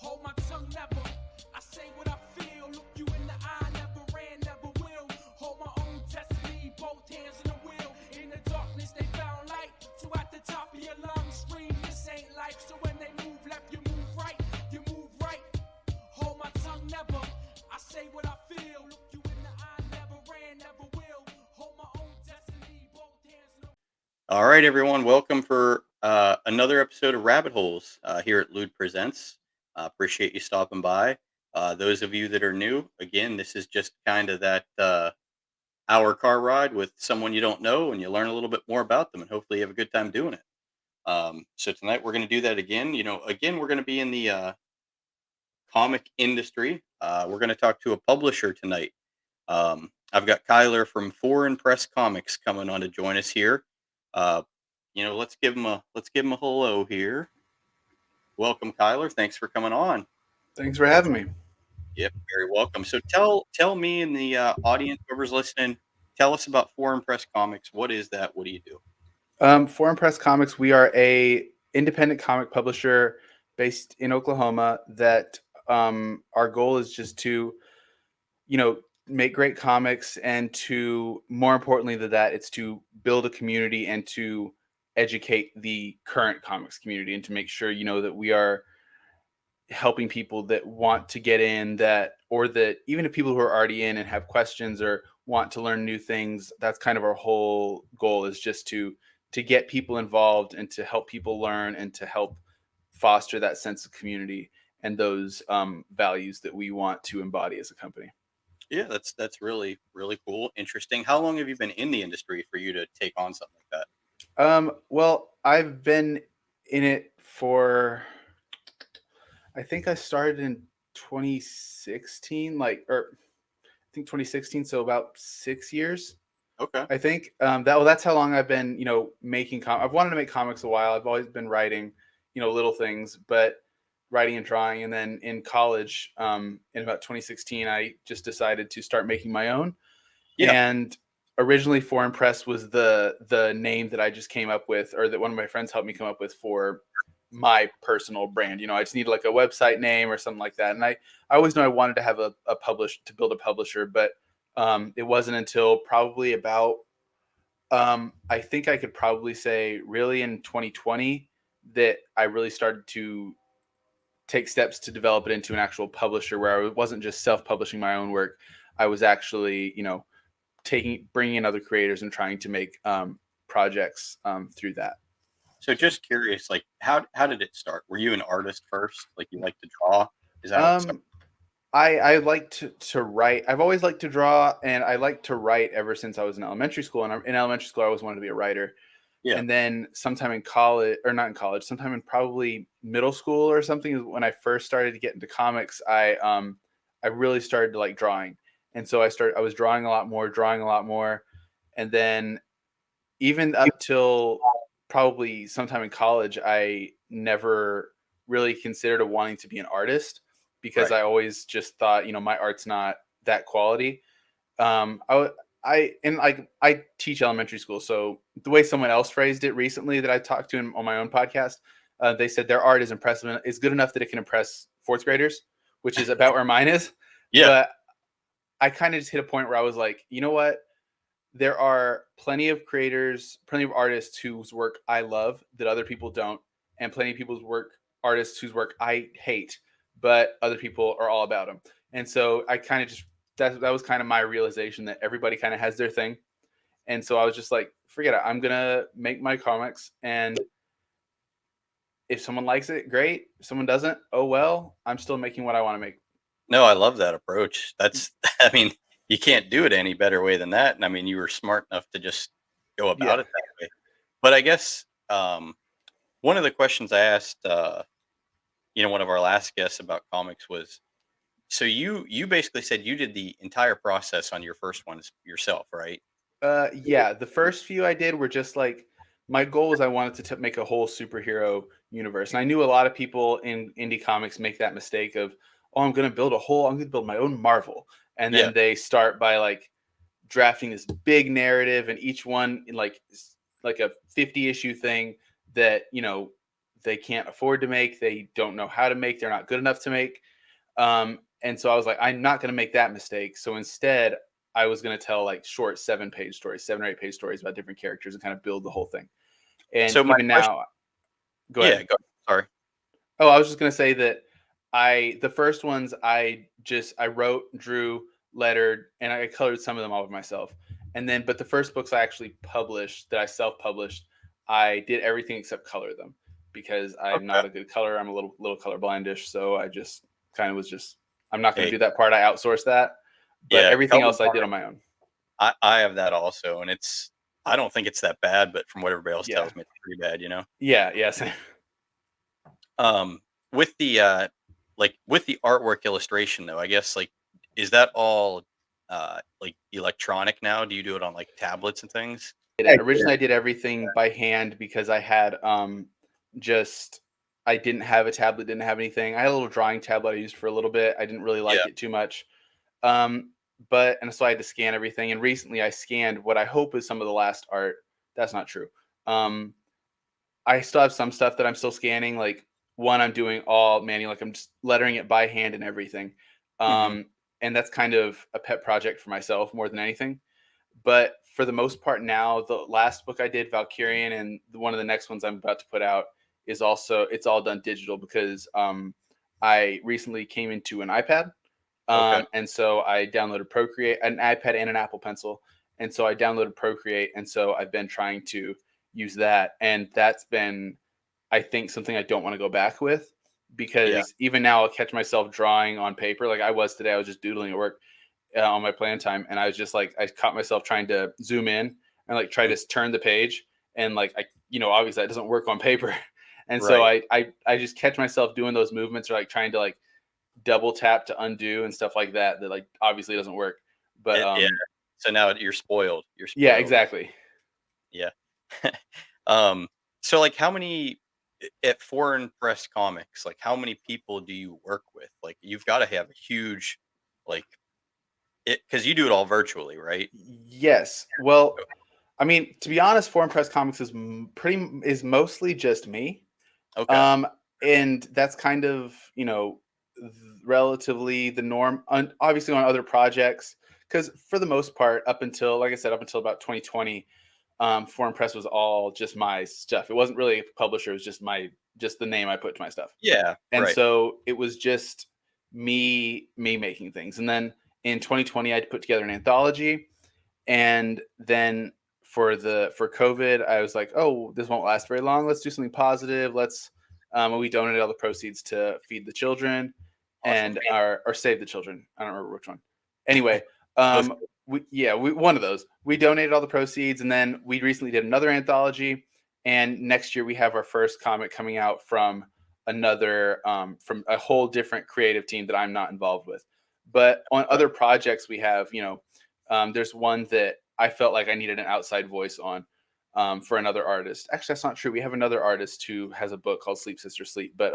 hold my tongue never. I say what I feel, look you in the eye, never ran, never will. Hold my own destiny, both hands on the wheel. In the darkness they found light, so at the top of your lungs scream, this ain't life. So when they move left, you move right, you move right. Hold my tongue never. I say what I feel, look you in the eye, never ran, never will. Hold my own destiny, both hands on the. All right, everyone. Welcome for another episode of Rabbit Holes here at LUDE Presents. Appreciate you stopping by. Those of you that are new, again, this is just kind of that hour car ride with someone you don't know, and you learn a little bit more about them, and hopefully you have a good time doing it. So tonight we're going to do that again. Again, we're going to be in the comic industry. We're going to talk to a publisher tonight. I've got Kylar from Foregin Press Comics coming on to join us here. Let's give him a hello here. Welcome, Kylar. Thanks for coming on. Thanks for having me. Yep, very welcome. So tell me and the audience, whoever's listening, tell us about Foregin Press Comics. What is that? What do you do? Foregin Press Comics, we are a independent comic publisher based in Oklahoma that our goal is just to, make great comics, and to, more importantly than that, it's to build a community and to educate the current comics community, and to make sure, that we are helping people that want to get in, or that even if people who are already in and have questions or want to learn new things, that's kind of our whole goal, is just to get people involved and to help people learn and to help foster that sense of community and those values that we want to embody as a company. Yeah, that's really, really cool. Interesting. How long have you been in the industry for you to take on something like that? Well, I've been in it for, I think I started in 2016, I think 2016, so about 6 years. Okay. I think that's how long I've been, making I've wanted to make comics a while. I've always been writing, little things, but writing and drawing. And then in college, in about 2016, I just decided to start making my own. Yeah. And originally Foregin Press was the name that I just came up with, or that one of my friends helped me come up with for my personal brand. I just needed like a website name or something like that. And I always knew I wanted to have to build a publisher, but it wasn't until probably about, I think I could probably say really in 2020 that I really started to take steps to develop it into an actual publisher, where I wasn't just self-publishing my own work. I was actually, bringing in other creators and trying to make projects through that. So just curious, like how did it start? Were you an artist first? Like you like to draw? Is that how it started? I like to write. I've always liked to draw, and I like to write ever since I was in elementary school. And in elementary school, I always wanted to be a writer. Yeah. And then sometime in college, or not in college, sometime in probably middle school or something, is when I first started to get into comics. I really started to like drawing. And so I was drawing a lot more. And then even up till probably sometime in college, I never really considered wanting to be an artist, because I always just thought, my art's not that quality. I teach elementary school, so the way someone else phrased it recently that I talked to on my own podcast, they said their art is impressive and is good enough that it can impress fourth graders, which is about where mine is. Yeah. But I kind of just hit a point where I was like, you know what? There are plenty of creators, plenty of artists whose work I love that other people don't, and plenty of artists whose work I hate, but other people are all about them. And so I kind of just, that was kind of my realization, that everybody kind of has their thing. And so I was just like, forget it. I'm going to make my comics, and if someone likes it, great. If someone doesn't, oh well, I'm still making what I want to make. No, I love that approach. You can't do it any better way than that. And I mean, you were smart enough to just go about it that way. But I guess one of the questions I asked, one of our last guests about comics was, so you basically said you did the entire process on your first ones yourself, right? Yeah, the first few I did were just like, my goal was I wanted to make a whole superhero universe. And I knew a lot of people in indie comics make that mistake of, I'm going to build my own Marvel. And then they start by like drafting this big narrative, and each one in like a 50 issue thing that, they can't afford to make, they don't know how to make, they're not good enough to make. And so I was like, I'm not going to make that mistake. So instead, I was going to tell like short 7-page stories, 7 or 8 page stories about different characters and kind of build the whole thing. And So my even question, now, go ahead. Sorry. Oh, I was just going to say that the first ones I wrote, drew, lettered, and I colored some of them all by myself. And then, but the first books I actually published that I self-published, I did everything except color them because I'm not a good colorer. I'm a little colorblindish. So I just kind of was just, I'm not going to do that part. I outsourced that, but everything else I did on my own. I have that also, and I don't think it's that bad, but from what everybody else Yeah. tells me, it's pretty bad, you know. Yeah. Yes. With the with the artwork illustration though, I guess like is that all like electronic now? Do you do it on like tablets and things? Originally, I did everything by hand because I had just I didn't have a tablet, didn't have anything. I had a little drawing tablet I used for a little bit. I didn't really like Yeah. it too much. And so I had to scan everything. And recently, I scanned what I hope is some of the last art. That's not true. I still have some stuff that I'm still scanning. Like one, I'm doing all manual. Like I'm just lettering it by hand and everything. Hmm. And that's kind of a pet project for myself more than anything. But for the most part now, the last book I did, Valkyrian, and one of the next ones I'm about to put out is also, it's all done digital because I recently came into an iPad. Okay. And so I downloaded Procreate, an iPad and an Apple Pencil. And so I downloaded Procreate. And so I've been trying to use that. And that's been, I think, something I don't want to go back with because even now I'll catch myself drawing on paper. Like I was today, I was just doodling at work on my plan time, and I was just like, I caught myself trying to zoom in and like try to turn the page, and like obviously that doesn't work on paper, and so Right. I just catch myself doing those movements or like trying to like double tap to undo and stuff like that like obviously doesn't work, but Yeah. So now you're spoiled. You're yeah, spoiled. exactly. Yeah. um. So like, how many at Foreign Press Comics? Like, how many people do you work with? Like, you've got to have a huge, like, it because you do it all virtually, right? Yes, well, I mean, to be honest, Foreign Press Comics is mostly just me. Okay. Um, and that's kind of, relatively the norm, obviously on other projects, because for the most part, up until, like I said, up until about 2020, Foreign Press was all just my stuff. It wasn't really a publisher; it was just the name I put to my stuff. Yeah. And Right. so it was just me making things. And then in 2020, I put together an anthology, and then for COVID, I was like, oh, this won't last very long. Let's do something positive. We donated all the proceeds to feed the children Awesome. or save the children. I don't remember which one. Anyway, Both. we one of those. We donated all the proceeds, and then we recently did another anthology. And next year we have our first comic coming out from from a whole different creative team that I'm not involved with. But on other projects we have, there's one that I felt like I needed an outside voice on for another artist. Actually, that's not true. We have another artist who has a book called Sleep Sister Sleep. But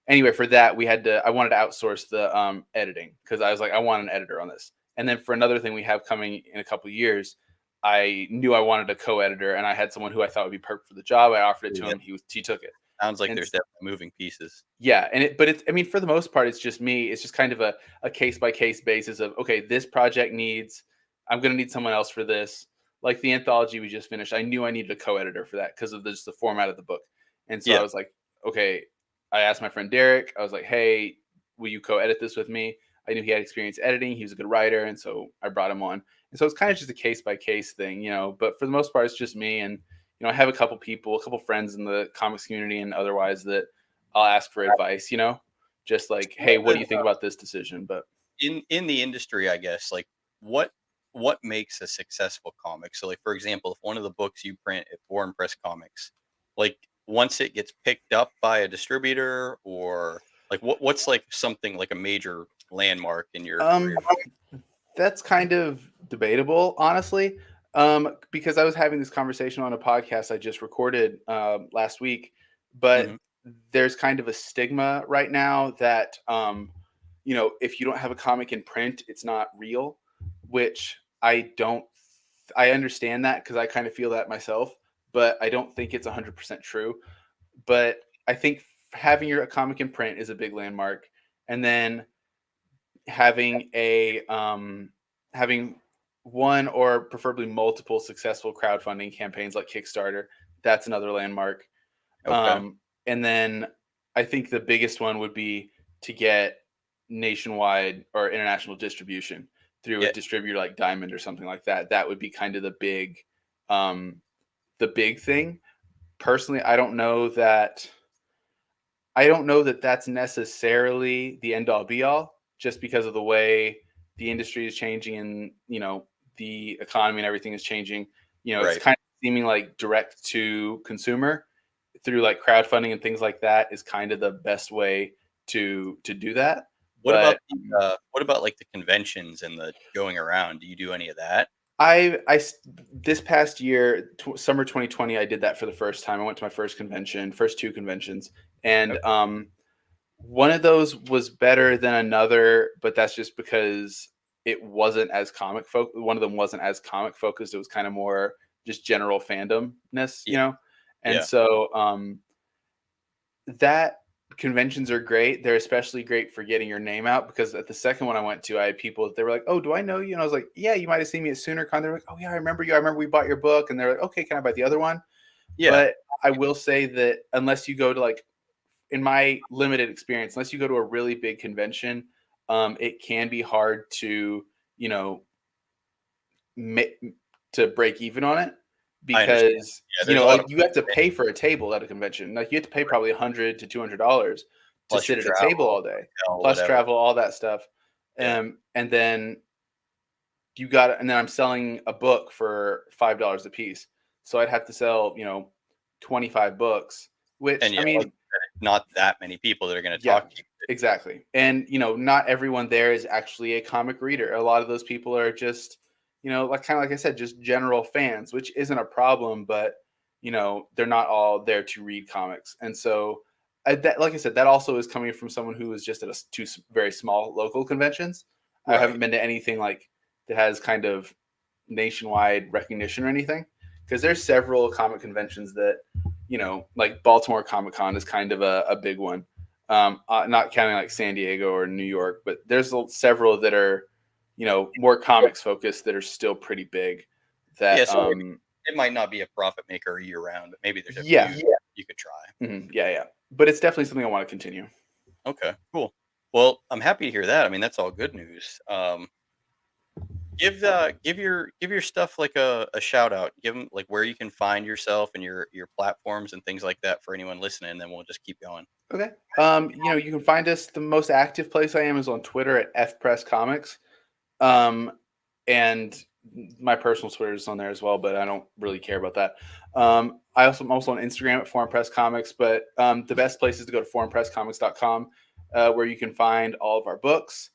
anyway, for that I wanted to outsource the editing because I was like, I want an editor on this. And then for another thing we have coming in a couple of years, I knew I wanted a co-editor, and I had someone who I thought would be perfect for the job. I offered it to Yeah. him. He took it. Sounds like And there's definitely moving pieces. yeah, but it's, I mean, for the most part, it's just me. It's just kind of a case by case basis of, okay, this project I'm going to need someone else for this. Like the anthology we just finished, I knew I needed a co-editor for that because of just the format of the book. And so I Yeah. was like, okay, I asked my friend Derek, I was like, hey, will you co-edit this with me? I knew he had experience editing. He was a good writer. And so I brought him on. And so it's kind of just a case by case thing, but for the most part, it's just me. And, I have a couple friends in the comics community and otherwise that I'll ask for advice, just like, hey, what do you think about this decision? But In the industry, I guess, like what what makes a successful comic? So, like for example, if one of the books you print at Foreign Press Comics, like once it gets picked up by a distributor, or like what's like something like a major landmark in your career? that's kind of debatable, honestly, because I was having this conversation on a podcast I just recorded last week, but Hmm. there's kind of a stigma right now that if you don't have a comic in print, it's not real, which I understand that because I kind of feel that myself, but I don't think it's 100% true. But I think having your comic in print is a big landmark, and then having having one or preferably multiple successful crowdfunding campaigns like Kickstarter, that's another landmark. Okay. And then I think the biggest one would be to get nationwide or international distribution through a Yeah. distributor like Diamond or something like that. That would be kind of um, the big thing. Personally, I don't know that that's necessarily the end all be all, just because of the way the industry is changing and the economy and everything is changing. It's Right. kind of seeming like direct to consumer through like crowdfunding and things like that is kind of the best way to do that. But What about like the conventions and the going around? Do you do any of that? this past year, summer 2020, I did that for the first time. I went to my first two conventions, and Okay. one of those was better than another, but that's just because it wasn't as one of them wasn't as comic focused. It was kind of more just general fandomness, Yeah. And Yeah. so that conventions are great. They're especially great for getting your name out, because at the second one I went to, I had people, they were like, "Oh, do I know you?" And I was like, "Yeah, you might have seen me at SoonerCon." They're like, "Oh yeah, I remember you. I remember we bought your book." And they're like, "Okay, can I buy the other one?" Yeah. But I will say that unless you go to like, in my limited experience, unless you go to a really big convention, it can be hard to, you know, ma- to break even on it, I understand. because Yeah, there's a lot of you have to pay for a table at a convention. Like you have to pay probably $100 to $200 to plus your sit at a table travel, all day, hotel, plus whatever. travel, all that stuff. Yeah. And then and then I'm selling a book for $5 a piece, so I'd have to sell 25 books, which And yeah, I like mean, you said, not that many people that are going to yeah, talk to you. exactly. And not everyone there is actually a comic reader. A lot of those people are just, like kind of like I said, just general fans, which isn't a problem, but they're not all there to read comics. And so like I said, that also is coming from someone who was just at two very small local conventions. I Right. haven't been to anything like that has kind of nationwide recognition or anything, because there's several comic conventions that like Baltimore Comic Con is kind of a big one, not counting like San Diego or New York, but there's several that are more comics focused that are still pretty big, Yeah. that So maybe it might not be a profit maker year round, but maybe there's a yeah. few you could try. Yeah, but it's definitely something I want to continue. Okay. Cool. Well, I'm happy to hear that. I mean, that's all good news. Give your stuff like a shout out. Give them like where you can find yourself and your platforms and things like that for anyone listening. And then we'll just keep going. Okay. You can find us. The most active place I am is on Twitter at FPress Comics. Um, and my personal Twitter is on there as well, but I don't really care about that. I'm also on Instagram at Foreign Press Comics, but the best place is to go to foreignpresscomics.com, where you can find all of our books,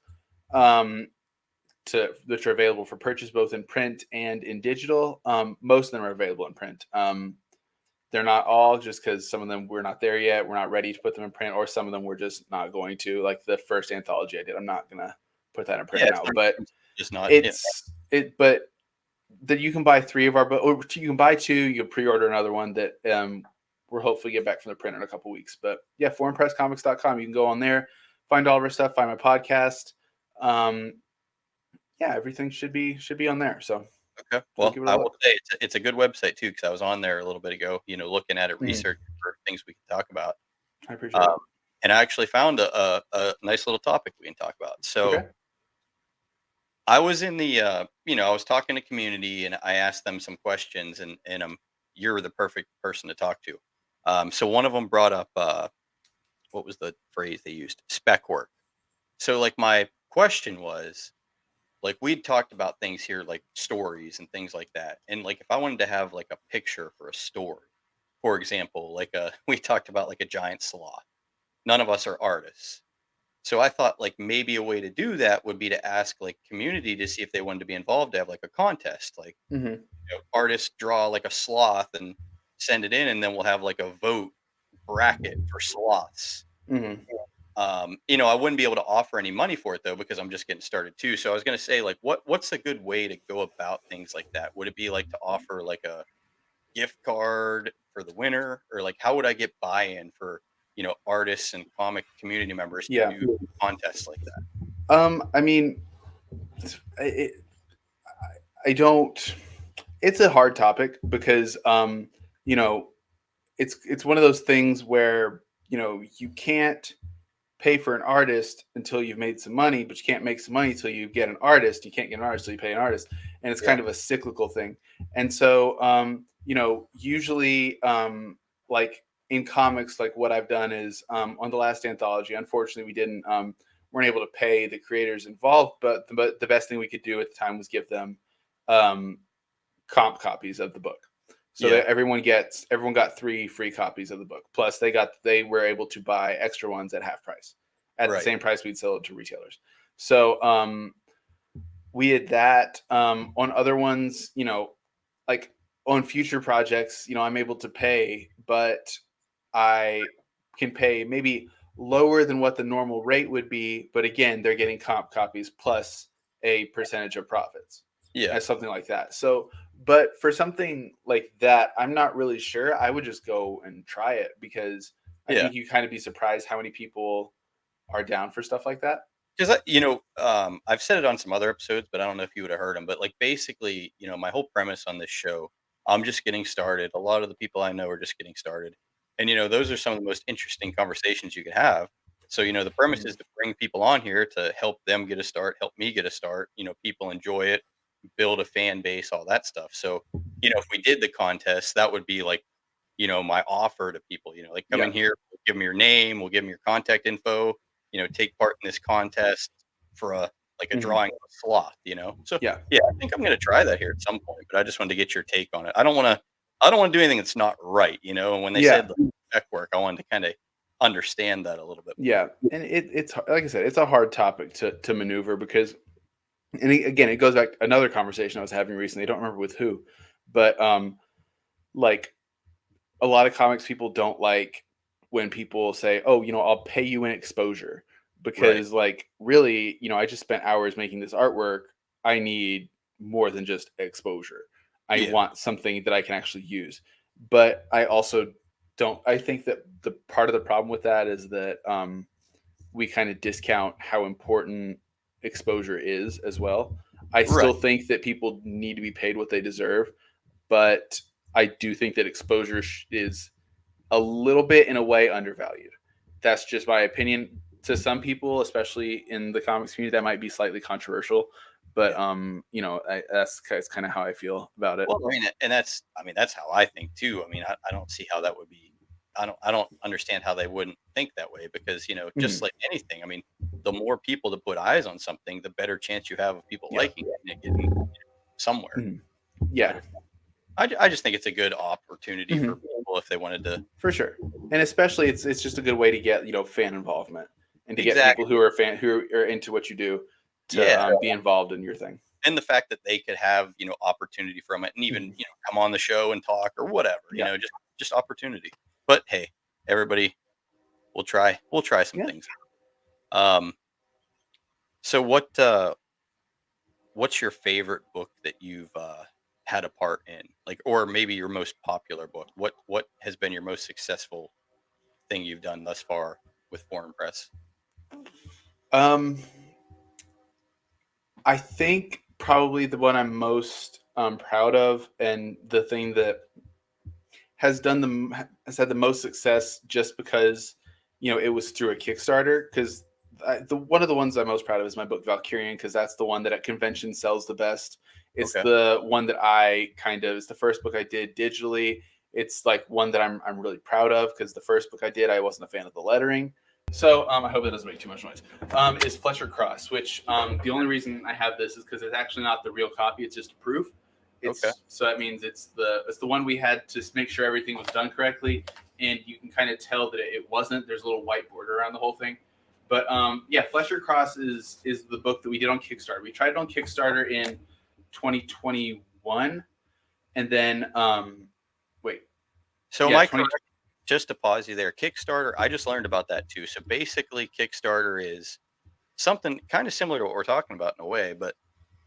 um, which are available for purchase both in print and in digital. Most of them are available in print. They're not all, just because some of them we're not there yet. We're not ready to put them in print, or some of them we're just not going to. Like the first anthology I did, I'm not gonna put that in print Yeah, now. But just not. Yeah. but that you can buy three of our books, or you can buy two. You can pre-order another one that we're hopefully get back from the print in a couple weeks. But yeah, foreignpresscomics.com. You can go on there, find all of our stuff, find my podcast. Um, yeah, everything should be on there. So Okay. go Well, give it a I will look. say it's a good website too, because I was on there a little bit ago. Looking at it, Mhm. researching for things we can talk about. I appreciate Um, it. and I actually found a nice little topic we can talk about. So Okay. I was in the, I was talking to community and I asked them some questions, and you're the perfect person to talk to. So one of them brought up, what was the phrase they used? Spec work. So like my question was, like we'd talked about things here like stories and things like that. And like if I wanted to have like a picture for a story, for example, like we talked about like a giant sloth. None of us are artists. So I thought like maybe a way to do that would be to ask like community to see if they wanted to be involved, to have like a contest, like Hmm. artists draw like a sloth and send it in, and then we'll have like a vote bracket for sloths. Hmm. I wouldn't be able to offer any money for it though, because I'm just getting started too. So I was going to say like what's a good way to go about things like that? Would it be like to offer like a gift card for the winner, or like how would I get buy-in for artists and comic community members to do contests like that? I mean, I don't. It's a hard topic because it's one of those things where you can't pay for an artist until you've made some money, but you can't make some money until you get an artist. You can't get an artist until you pay an artist, and it's kind of a cyclical thing. And so, usually, like in comics, like what I've done is on the last anthology. Unfortunately, we didn't weren't able to pay the creators involved, but the best thing we could do at the time was give them comp copies of the book. So that everyone got 3 free copies of the book. Plus they were able to buy extra ones at half price, at the same price we'd sell it to retailers. So we did that. On other ones, like on future projects, I'm able to pay, but I can pay maybe lower than what the normal rate would be. But again, they're getting comp copies plus a percentage of profits. Yeah. Something like that. So, but for something like that, I'm not really sure. I would just go and try it because I think you kind of be surprised how many people are down for stuff like that. Because I've said it on some other episodes, but I don't know if you would have heard them. But like basically, my whole premise on this show, I'm just getting started. A lot of the people I know are just getting started, and those are some of the most interesting conversations you could have. So the premise is to bring people on here to help them get a start, help me get a start. People enjoy it, build a fan base, all that stuff. So if we did the contest, that would be like my offer to people. Like come in here, we'll give them your name, we'll give them your contact info. Take part in this contest for a drawing of a sloth, So Yeah. I think I'm gonna try that here at some point, but I just wanted to get your take on it. I don't wanna do anything that's not right, and when they said the spec work, I wanted to kind of understand that a little bit more. Yeah. And it's like I said, it's a hard topic to maneuver because, and again, it goes back to another conversation I was having recently. I don't remember with who, but like a lot of comics people don't like when people say, "Oh, I'll pay you in exposure," because like really, I just spent hours making this artwork. I need more than just exposure. I want something that I can actually use. But I also don't. I think that the part of the problem with that is that we kind of discount how important exposure is as well. I still think that people need to be paid what they deserve, but I do think that exposure is a little bit, in a way, undervalued. That's just my opinion. To some people, especially in the comics community, that might be slightly controversial, but that's kind of how I feel about it. Well, that's how I think too. I don't see how that would be. I don't understand how they wouldn't think that way because just like anything, the more people to put eyes on something, the better chance you have of people liking it and it getting somewhere. Yeah. I just think it's a good opportunity for people if they wanted to. For sure, and especially it's just a good way to get fan involvement and to get people who are into what you do to be involved in your thing. And the fact that they could have opportunity from it and even come on the show and talk or whatever, just opportunity. But hey, everybody, we'll try some things. So what's your favorite book that you've had a part in, like, or maybe your most popular book? What has been your most successful thing you've done thus far with Foreign Press? I think probably the one I'm most proud of, and the thing that has had the most success, just because it was through a Kickstarter. Because one of the ones I'm most proud of is my book Valkyrian, because that's the one that at convention sells the best. It's the one that it's the first book I did digitally. It's like one that I'm really proud of, because the first book I did, I wasn't a fan of the lettering. So I hope that doesn't make too much noise. Is Fletcher Cross, which the only reason I have this is because it's actually not the real copy. It's just a proof. So that means it's the one we had to make sure everything was done correctly, and you can kind of tell that it wasn't. There's a little white border around the whole thing. But Fletcher Cross is the book that we did on Kickstarter. We tried it on Kickstarter in 2021, and then just to pause you there, Kickstarter, I just learned about that too. So basically Kickstarter is something kind of similar to what we're talking about in a way, but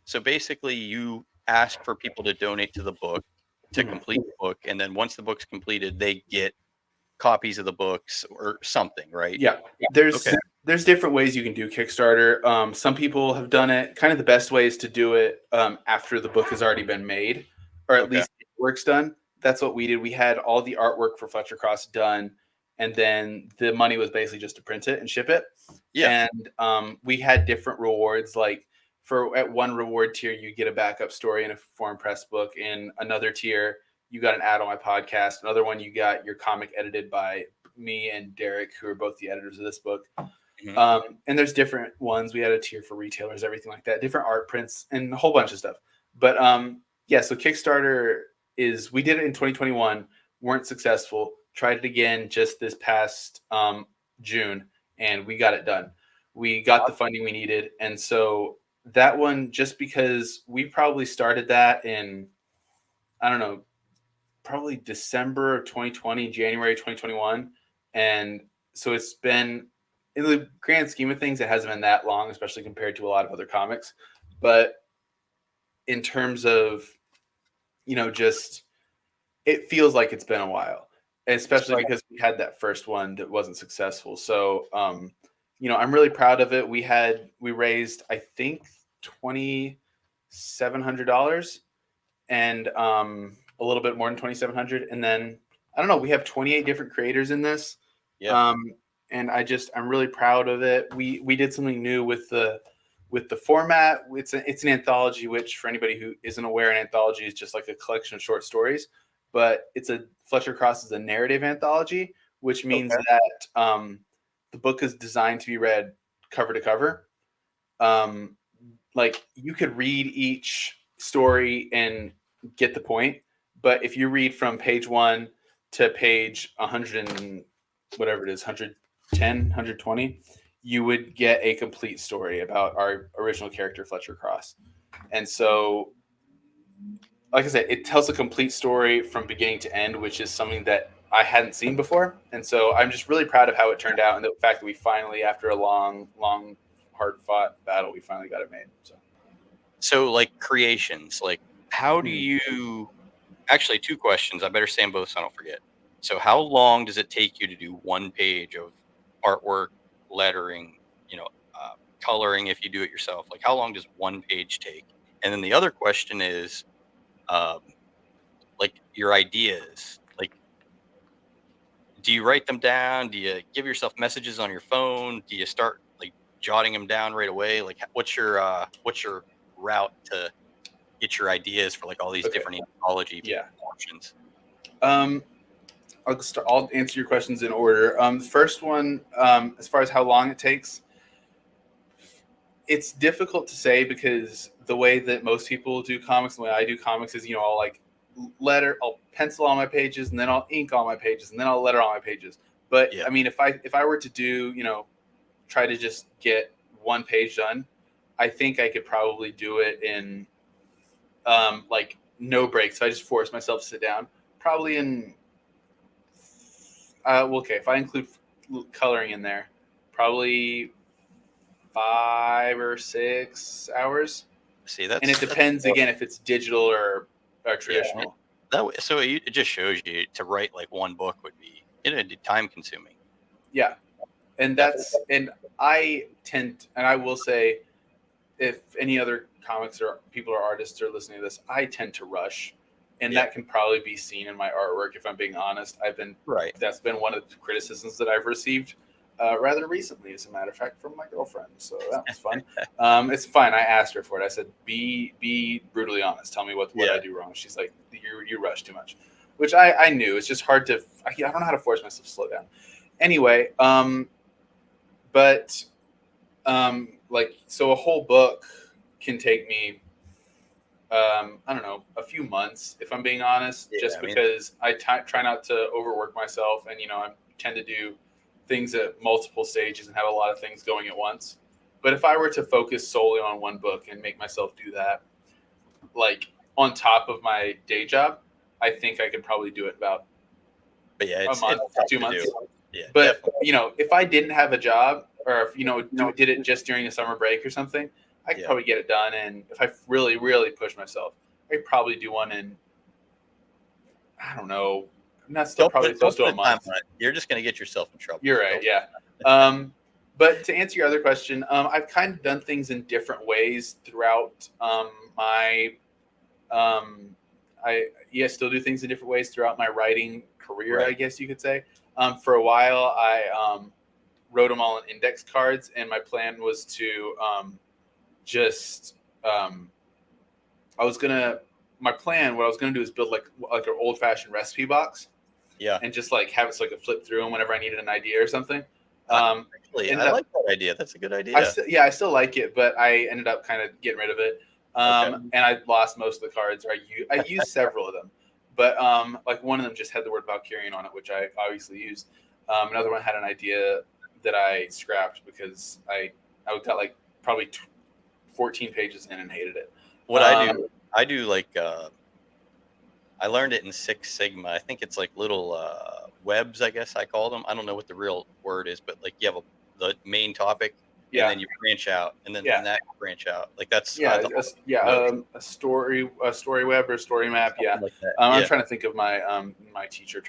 so basically you ask for people to donate to the book to complete the book, and then once the book's completed, they get copies of the books or something, right? Yeah. There's different ways you can do Kickstarter. Some people have done it. Kind of the best way is to do it after the book has already been made, or at least the work's done. That's what we did. We had all the artwork for Fletcher Cross done, and then the money was basically just to print it and ship it. Yeah. And we had different rewards. Like at one reward tier, you get a backup story in a foreign press book. In another tier, you got an ad on my podcast. Another one, you got your comic edited by me and Derek, who are both the editors of this book. Mm-hmm. And there's different ones. We had a tier for retailers, everything like that, different art prints and a whole bunch of stuff. But so Kickstarter we did it in 2021, weren't successful, tried it again just this past June, and we got it done. We got the funding we needed. And so that one, just because we probably started that in, I don't know, probably December of 2020, January 2021. And so it's been, in the grand scheme of things, it hasn't been that long, especially compared to a lot of other comics. But in terms of, just, it feels like it's been a while, especially because we had that first one that wasn't successful. So, I'm really proud of it. We raised, I think, $2,700 and a little bit more than 2,700. And then, I don't know, we have 28 different creators in this. Yeah. And I'm really proud of it. We did something new with the format. It's an anthology, which for anybody who isn't aware, an anthology is just like a collection of short stories, but Fletcher Cross is a narrative anthology, which means that the book is designed to be read cover to cover. Like you could read each story and get the point, but if you read from page 1 to page 100 and whatever it is, 110, 120, you would get a complete story about our original character, Fletcher Cross. And so, like I said, it tells a complete story from beginning to end, which is something that I hadn't seen before. And so I'm just really proud of how it turned out, and the fact that we finally, after a long, hard-fought battle, we finally got it made. So like creations, like how do you... Actually, 2 questions. I better say them both so I don't forget. So how long does it take you to do one page of artwork, lettering, coloring if you do it yourself? Like how long does one page take? And then the other question is, like your ideas. Like, do you write them down? Do you give yourself messages on your phone? Do you start like jotting them down right away? Like what's your route to get your ideas for like all these different anthology options? I'll answer your questions in order. The first one, as far as how long it takes, it's difficult to say because the way that most people do comics, the way I do comics is, I'll pencil all my pages and then I'll ink all my pages and then I'll letter all my pages. But I mean, if I were to do, try to just get one page done, I think I could probably do it in like no breaks. If I just force myself to sit down, probably in if I include coloring in there, probably 5 or 6 hours. See, and it depends again if it's digital or traditional. That way, so it just shows you to write like one book would be time consuming. Yeah, and I will say, if any other comics or people or artists are listening to this, I tend to rush. And that can probably be seen in my artwork. If I'm being honest, that's been one of the criticisms that I've received rather recently, as a matter of fact, from my girlfriend. So that was fun. It's fine. I asked her for it. I said, be brutally honest. Tell me what I do wrong. She's like, you rush too much, which I knew. It's just hard to, I don't know how to force myself to slow down. Anyway, so a whole book can take me, I don't know, a few months, if I'm being honest, because I try not to overwork myself. And, I tend to do things at multiple stages and have a lot of things going at once. But if I were to focus solely on one book and make myself do that, like on top of my day job, I think I could probably do it about a month, 2 months. Yeah, but, if I didn't have a job, or if, did it just during a summer break or something, I could probably get it done. And if I really, really push myself, I could probably do one in, I don't know, not still probably close to a month. You're just going to get yourself in trouble. You're right. Yeah. But to answer your other question, I've kind of done things in different ways throughout my. I still do things in different ways throughout my writing career, Right. I guess you could say. For a while, I wrote them all on index cards, and my plan was to my plan, what I was gonna do is build like an old fashioned recipe box. Yeah. And just like have it so I could flip through them whenever I needed an idea or something. Actually, I like that idea. That's a good idea. I still like it, but I ended up kind of getting rid of it. And I lost most of the cards. Or I used several of them, but like one of them just had the word Valkyrian on it, which I obviously used. Another one had an idea that I scrapped because I got like probably 14 pages in and hated it. What I do like I learned it in Six Sigma. I think it's like little webs, I guess I call them. I don't know what the real word is, but like you have the main topic, and then you branch out, and then from that you branch out. Like that's a story web or story map. Yeah, like I'm trying to think of my my teacher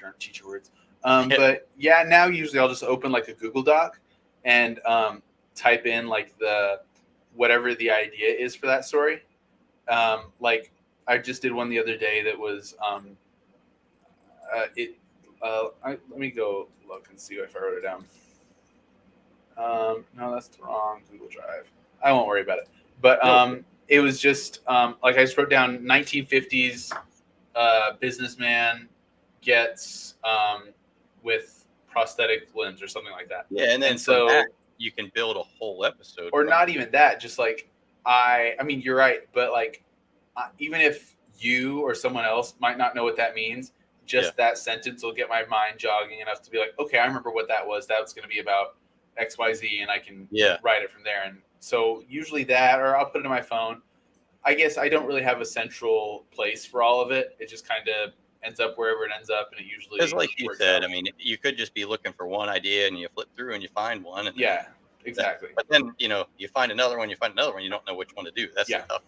words. But yeah, now usually I'll just open like a Google Doc and type in like whatever the idea is for that story. Like I just did one the other day that was let me go look and see if I wrote it down. No, that's the wrong Google Drive. I won't worry about it. But it was just like I just wrote down 1950s businessman gets with prosthetic limbs or something like that. Yeah, and then so that, you can build a whole episode. Or not even that, just like I mean, you're right, but like even if you or someone else might not know what that means, just that sentence will get my mind jogging enough to be like, okay, I remember what that was. That was going to be about XYZ, and I can write it from there. And so usually that, or I'll put it in my phone. I guess I don't really have a central place for all of it. It just kind of ends up wherever it ends up, and it usually because like you said, I mean, you could just be looking for one idea, and you flip through and you find one. And exactly. But then you find another one, you don't know which one to do. That's the tough.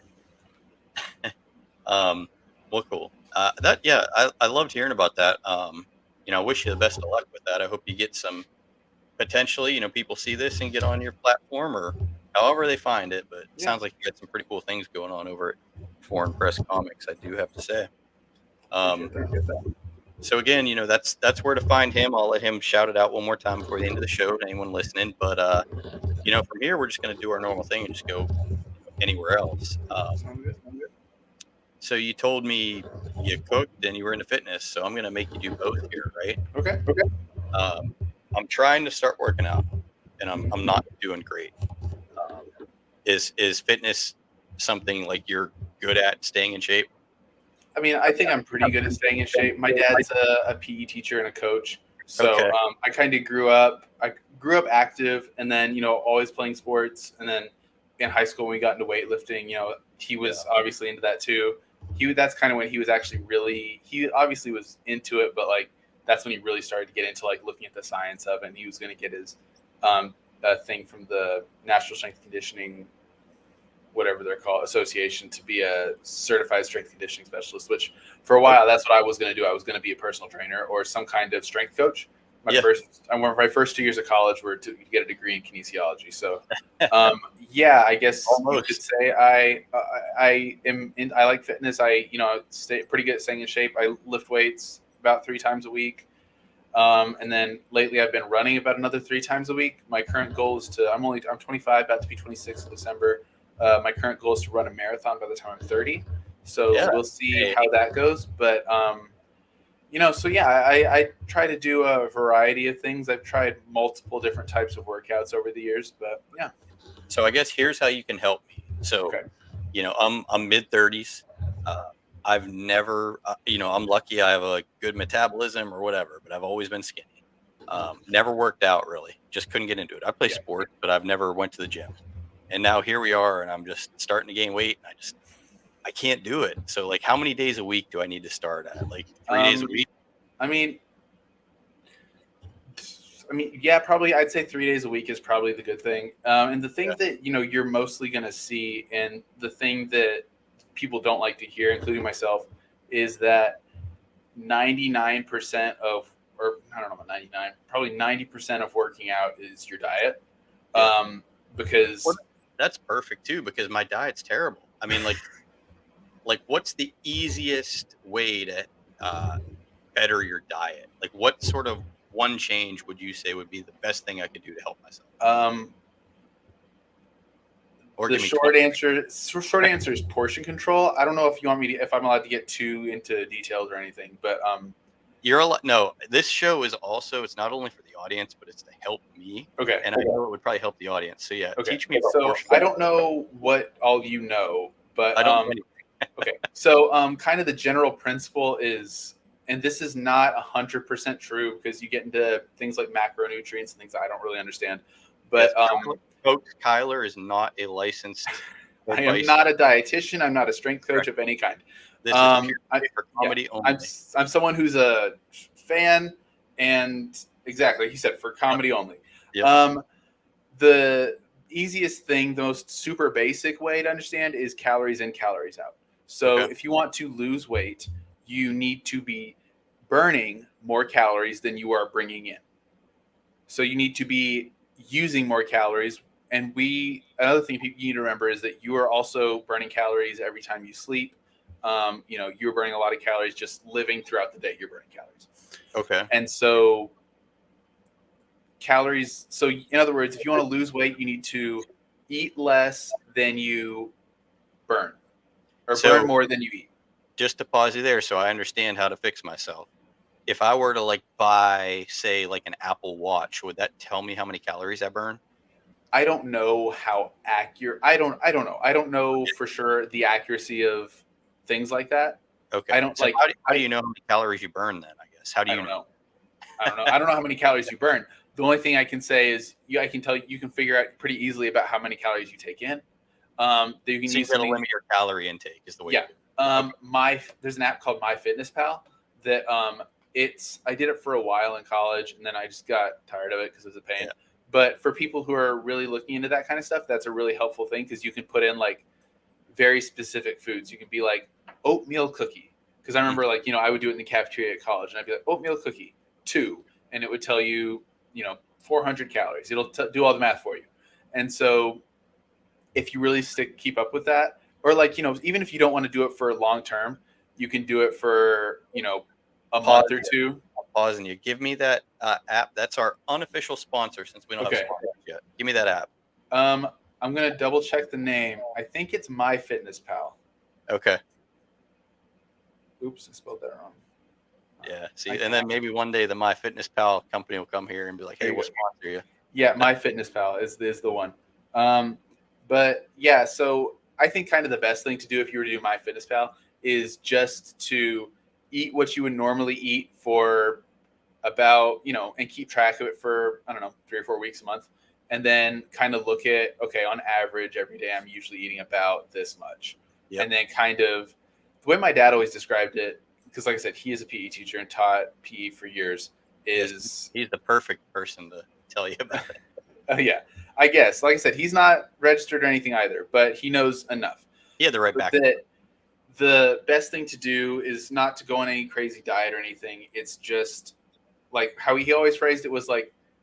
Well, cool. I loved hearing about that. I wish you the best of luck with that. I hope you get some potentially, people see this and get on your platform or however they find it. But it sounds like you got some pretty cool things going on over at Foreign Press Comics, I do have to say. So again, that's where to find him. I'll let him shout it out one more time before the end of the show to anyone listening. But from here, we're just going to do our normal thing and just go anywhere else. Sound good. So you told me you cooked and you were into fitness, so I'm going to make you do both here, right? Okay. I'm trying to start working out, and I'm not doing great. Is fitness something like you're good at staying in shape? I mean, I think I'm pretty good at staying in shape. My dad's a PE teacher and a coach, so I kind of grew up active, and then always playing sports, and then in high school when we got into weightlifting, he was obviously into that too. That's kind of when he was actually he obviously was into it, but like that's when he really started to get into like looking at the science of it. And he was going to get his thing from the National Strength Conditioning, whatever they're called, association, to be a certified strength conditioning specialist, which for a while that's what I was going to do. I was going to be a personal trainer or some kind of strength coach. My first 2 years of college were to get a degree in kinesiology. So, I guess you could say I like fitness. I stay pretty good at staying in shape. I lift weights about 3 times a week, and then lately I've been running about another 3 times a week. My current goal is I'm 25, about to be 26 in December. My current goal is to run a marathon by the time I'm 30. So we'll see how that goes, but. I try to do a variety of things. I've tried multiple different types of workouts over the years, but yeah. So I guess here's how you can help me. So, I'm mid-30s. I've never, I'm lucky I have a good metabolism or whatever, but I've always been skinny. Never worked out really. Just couldn't get into it. I play sports, but I've never went to the gym. And now here we are, and I'm just starting to gain weight, and I can't do it. So like how many days a week do I need to start at? Like 3 days a week? I mean, yeah, probably I'd say 3 days a week is probably the good thing. And the thing that, you're mostly going to see, and the thing that people don't like to hear, including myself, is that 99% of, or I don't know about 99, probably 90% of working out is your diet. Yeah. Because Well, that's perfect too, because my diet's terrible. I mean, like what's the easiest way to better your diet? Like, what sort of one change would you say would be the best thing I could do to help myself? Or the give me 20. short answer is portion control. I don't know if you want me to, if I'm allowed to get too into details or anything, but No, this show is also, it's not only for the audience, but it's to help me. okay. And I know it would probably help the audience. So yeah, Okay. teach me about So portion I don't control. know what all you know, but I don't know anything. okay. So kind of the general principle is, and this is not 100% true because you get into things like macronutrients and things that I don't really understand. But Yes, folks, Kyler is not a licensed I am advice. not a dietitian. I'm not a strength coach of any kind. This is purely for comedy only. I'm someone who's a fan, and exactly, he said for comedy only. Yep. The easiest thing, the most super basic way to understand is calories in, calories out. So if you want to lose weight, you need to be burning more calories than you are bringing in. So you need to be using more calories. And another thing you need to remember is that you are also burning calories every time you sleep. You're burning a lot of calories just living throughout the day. You're burning calories. Okay. And so calories. So in other words, if you want to lose weight, you need to eat less than you burn, or burn more than you eat. Just to pause you there, so I understand how to fix myself. If I were to buy, say, an Apple Watch, would that tell me how many calories I burn? I don't know how accurate. I don't know. I don't know for sure the accuracy of things like that. Okay. I don't so how do you know how many calories you burn then? I guess. How do you know? I don't know. I don't know how many calories you burn. The only thing I can say is I can tell you can figure out pretty easily about how many calories you take in. You can use gotta limit your calorie intake is the way. Yeah. There's an app called MyFitnessPal that I did it for a while in college, and then I just got tired of it because it was a pain. Yeah. But for people who are really looking into that kind of stuff, that's a really helpful thing because you can put in very specific foods. You can be like oatmeal cookie, because I remember I would do it in the cafeteria at college, and I'd be like oatmeal cookie 2, and it would tell you 400 calories. It'll do all the math for you. And so if you really keep up with that, or even if you don't want to do it for long term, you can do it for a month or two. I'm pausing you. Give me that app. That's our unofficial sponsor since we don't have sponsors yet. Give me that app. I'm gonna double check the name. I think it's MyFitnessPal. Okay. Oops, I spelled that wrong. Yeah. See, and then maybe one day the MyFitnessPal company will come here and be like, "Hey, we'll sponsor you." Yeah, MyFitnessPal is the one. But yeah, so I think kind of the best thing to do if you were to do MyFitnessPal is just to eat what you would normally eat for about, and keep track of it for, I don't know, 3 or 4 weeks a month. And then kind of look at, okay, on average, every day I'm usually eating about this much. Yep. And then kind of the way my dad always described it, because like I said, he is a PE teacher and taught PE for years, is he's the perfect person to tell you about it. Yeah, I guess. Like I said, he's not registered or anything either, but he knows enough. He had the right back. The best thing to do is not to go on any crazy diet or anything. It's just like how he always phrased it was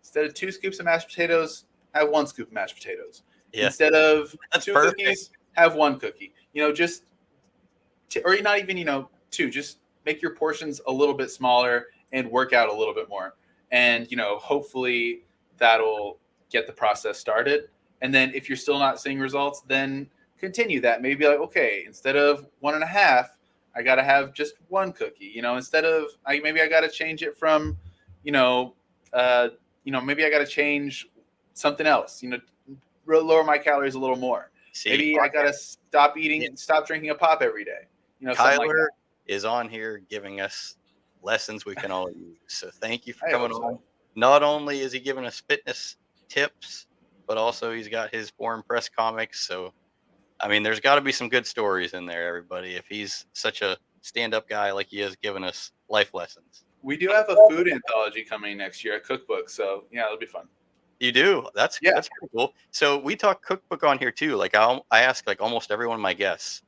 instead of 2 scoops of mashed potatoes, have 1 scoop of mashed potatoes. Yeah. Instead of 2 cookies, have 1 cookie. Or not even 2. Just make your portions a little bit smaller and work out a little bit more. And hopefully that'll get the process started. And then if you're still not seeing results, then continue that. Maybe okay, instead of 1.5, I got to have just 1 cookie. Instead of maybe I got to change it from, maybe I got to change something else. Lower my calories a little more. Maybe I got to stop drinking a pop every day. Kylar is on here giving us lessons we can all use. So thank you for coming on. Not only is he giving us fitness tips, but also he's got his Foreign Press Comics. So, there's got to be some good stories in there, everybody, if he's such a stand-up guy like he is giving us life lessons. We do have a food anthology coming next year, a cookbook. So, yeah, it'll be fun. You do? That's pretty cool. So we talk cookbook on here too. I ask almost every one of my guests,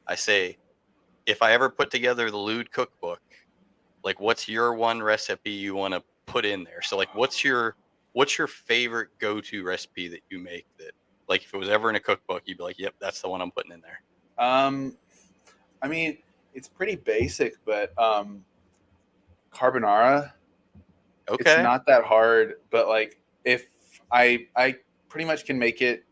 I say, if I ever put together the LUDE cookbook, like what's your one recipe you want to put in there? So like what's your favorite go-to recipe that you make that like if it was ever in a cookbook, you'd be like, yep, that's the one I'm putting in there. I mean, it's pretty basic, but carbonara. It's Okay. not that hard, but like if I pretty much can make it.